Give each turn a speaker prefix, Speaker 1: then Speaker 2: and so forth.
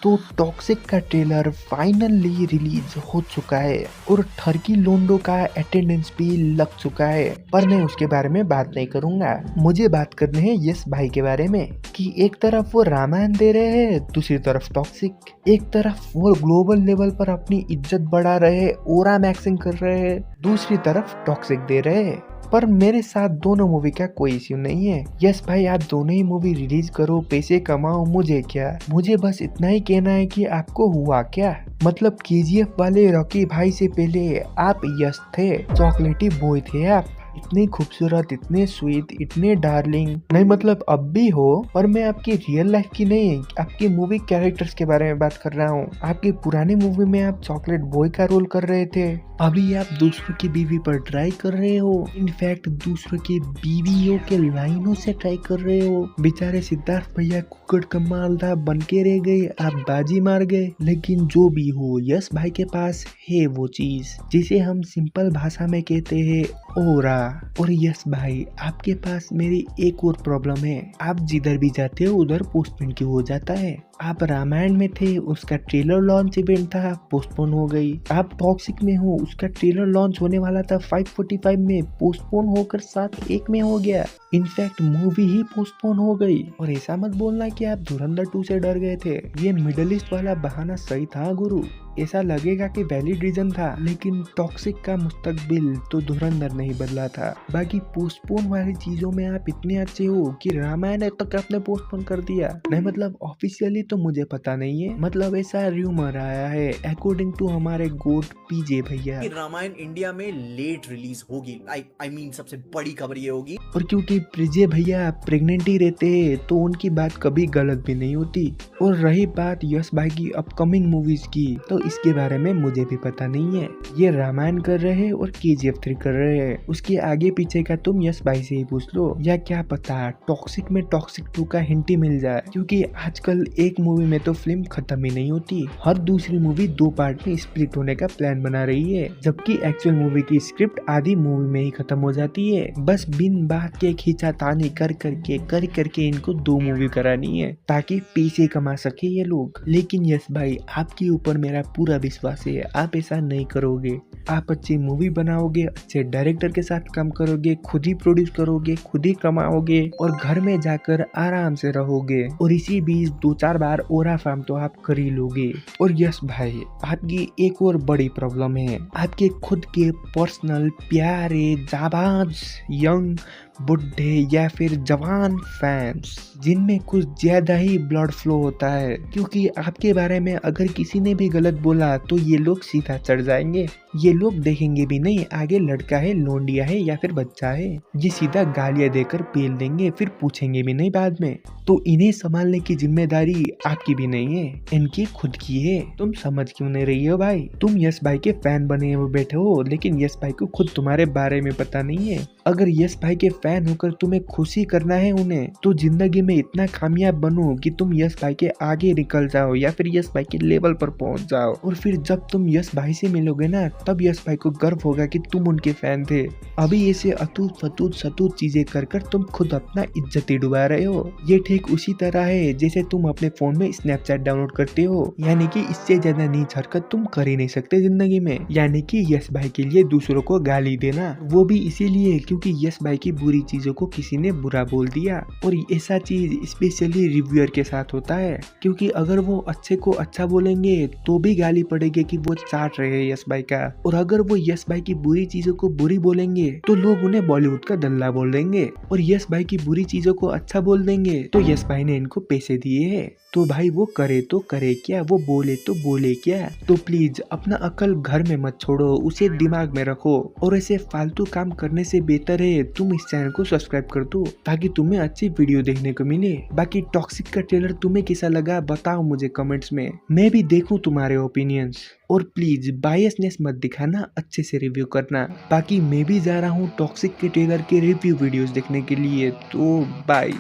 Speaker 1: तो टॉक्सिक का trailer finally release हो चुका है और ठरकी लोंडो का अटेंडेंस भी लग चुका है, पर मैं उसके बारे में बात नहीं करूंगा। मुझे बात करनी है यस भाई के बारे में कि एक तरफ वो रामायण दे रहे हैं, दूसरी तरफ टॉक्सिक। एक तरफ वो ग्लोबल लेवल पर अपनी इज्जत बढ़ा रहे, ओरा मैक्सिंग कर रहे हैं, दूसरी तरफ टॉक्सिक दे रहे हैं। पर मेरे साथ दोनों मूवी का कोई इश्यू नहीं है। यस भाई, आप दोनों ही मूवी रिलीज करो, पैसे कमाओ, मुझे क्या। मुझे बस इतना ही कहना है कि आपको हुआ क्या। मतलब केजीएफ वाले रॉकी भाई से पहले आप यस थे, चॉकलेटी बॉय थे आप। इतने खूबसूरत, इतने स्वीट, इतने डार्लिंग। नहीं मतलब अब भी हो, पर मैं आपकी रियल लाइफ की नहीं, आपकी मूवी कैरेक्टर्स के बारे में बात कर रहा हूँ। आपकी पुरानी मूवी में आप चॉकलेट बॉय का रोल कर रहे थे, अभी आप दूसरों की बीवी पर ट्राई कर रहे हो। इनफैक्ट दूसरों की बीवियों के लाइनों से ट्राई कर रहे हो। बेचारे सिद्धार्थ भैया कुकड़ कमालदा बन के रह गए, आप बाजी मार गए। लेकिन जो भी हो, यस भाई के पास है वो चीज जिसे हम सिंपल भाषा में कहते हैं ओरा। और यस भाई, आपके पास मेरी एक और प्रॉब्लम है, आप जिधर भी जाते हो उधर पोस्टपोन क्यों हो जाता है। आप रामायण में थे, उसका ट्रेलर लॉन्च इवेंट था, पोस्टपोन हो गई। आप टॉक्सिक में हो, उसका ट्रेलर लॉन्च होने वाला था 5:45 में, पोस्टपोन होकर 7:01 में हो गया। इनफैक्ट मूवी ही पोस्टपोन हो गई। और ऐसा मत बोलना कि आप धुरंधर 2 से डर गए थे। ये मिडिल ईस्ट वाला बहाना सही था गुरु, ऐसा लगेगा कि वैलिड रीजन था, लेकिन टॉक्सिक का मुस्तकबिल तो धुरंधर नहीं बदला था। बाकी पोस्टपोन वाली चीजों में आप इतने अच्छे हो कि रामायण तक आपने पोस्टपोन कर दिया। नहीं मतलब ऑफिशियली तो मुझे पता नहीं है, मतलब ऐसा र्यूमर आया है अकॉर्डिंग टू हमारे गोट पीजे भैया।
Speaker 2: रामायण इंडिया में लेट रिलीज होगी। आई मीन सबसे बड़ी खबर ये होगी।
Speaker 1: और क्योंकि पीजे भैया प्रेग्नेंट ही रहते हैं तो उनकी बात कभी गलत भी नहीं होती। और रही बात यश भाई की अपकमिंग मूवीज की, तो इसके बारे में मुझे भी पता नहीं है। ये रामायण कर रहे हैं और KGF 3 कर रहे हैं, उसके आगे पीछे का तुम यश भाई से ही पूछ लो, या क्या पता टॉक्सिक में टॉक्सिक 2 का हिंट ही मिल जाए। क्योंकि आजकल एक मूवी में तो फिल्म खत्म ही नहीं होती, हर दूसरी मूवी 2 पार्ट में स्प्लिट होने का प्लान बना रही है, जबकि एक्चुअल मूवी की स्क्रिप्ट आधी मूवी में ही खत्म हो जाती है। बस बिन बात के खींचातानी कर करके इनको 2 मूवी करानी है ताकि पैसे कमा सके ये लोग। लेकिन यस भाई, आपके ऊपर मेरा पूरा विश्वास है, आप ऐसा नहीं करोगे। आप अच्छी मूवी बनाओगे, अच्छे डायरेक्टर के साथ काम करोगे, खुद ही प्रोड्यूस करोगे, खुद ही कमाओगे और घर में जाकर आराम से रहोगे। और इसी बीच 2-4 बार ओरा फार्म तो आप कर ही लोगे। और यस भाई, आपकी एक और बड़ी प्रॉब्लम है, आपके खुद के पर्सनल प्यारे जाबाज यंग बुढ़े या फिर जवान फैंस, जिनमें कुछ ज्यादा ही ब्लड फ्लो होता है। क्योंकि आपके बारे में अगर किसी ने भी गलत बोला तो ये लोग सीधा चढ़ जाएंगे, ये लोग देखेंगे भी नहीं आगे लड़का है, लोंडिया है या फिर बच्चा है, ये सीधा गालियां देकर पेल देंगे, फिर पूछेंगे भी नहीं बाद में। तो इन्हें संभालने की जिम्मेदारी आपकी भी नहीं है, इनकी खुद की है। तुम समझ क्यों नहीं रही हो भाई? तुम यस भाई के फैन बने हुए बैठे हो, लेकिन यस भाई को खुद तुम्हारे बारे में पता नहीं है। अगर यस भाई के फैन होकर तुम्हें खुशी करना है उन्हें, तो जिंदगी में इतना कामयाब बनो कि तुम यस भाई के आगे निकल जाओ या फिर यस भाई के लेवल पर पहुंच जाओ। और फिर जब तुम यस भाई से मिलोगे ना, तब यस भाई को गर्व होगा कि तुम उनके फैन थे। अभी ऐसे अतूत फतूत सतूत चीजें कर तुम खुद अपना इज्जत ही डुबा रहे हो। ये ठीक उसी तरह है जैसे तुम अपने फोन में स्नैपचैट डाउनलोड करते हो, यानी कि इससे ज्यादा नीच हरकत तुम कर ही नहीं सकते जिंदगी में, यानी कि यस भाई के लिए दूसरों को गाली देना, वो भी इसीलिए क्योंकि यस भाई की बुरी चीजों को किसी ने बुरा बोल दिया। और ऐसा चीज स्पेशली रिव्यूअर के साथ होता है, क्योंकि अगर वो अच्छे को अच्छा बोलेंगे तो भी गाली पड़ेगी कि वो चाट रहे हैं यस भाई का, और अगर वो यस भाई की बुरी चीजों को बुरी बोलेंगे तो लोग उन्हें बॉलीवुड का दल्ला बोल देंगे, और यस भाई की बुरी चीजों को अच्छा बोल देंगे तो यस भाई ने इनको पैसे दिए हैं। तो भाई वो करे तो करे क्या, वो बोले तो बोले क्या। तो प्लीज अपना अकल घर में मत छोड़ो, उसे दिमाग में रखो, और ऐसे फालतू काम करने से बेहतर है तुम इस चैनल को सब्सक्राइब कर दो ताकि तुम्हें अच्छी वीडियो देखने को मिले। बाकी टॉक्सिक का ट्रेलर तुम्हें कैसा लगा बताओ मुझे कमेंट्स में, मैं भी देखूं तुम्हारे ओपिनियंस। और प्लीज बायसनेस मत दिखाना, अच्छे से रिव्यू करना। बाकी मैं भी जा रहा हूँ टॉक्सिक के ट्रेलर के रिव्यू वीडियोस देखने के लिए, तो बाय।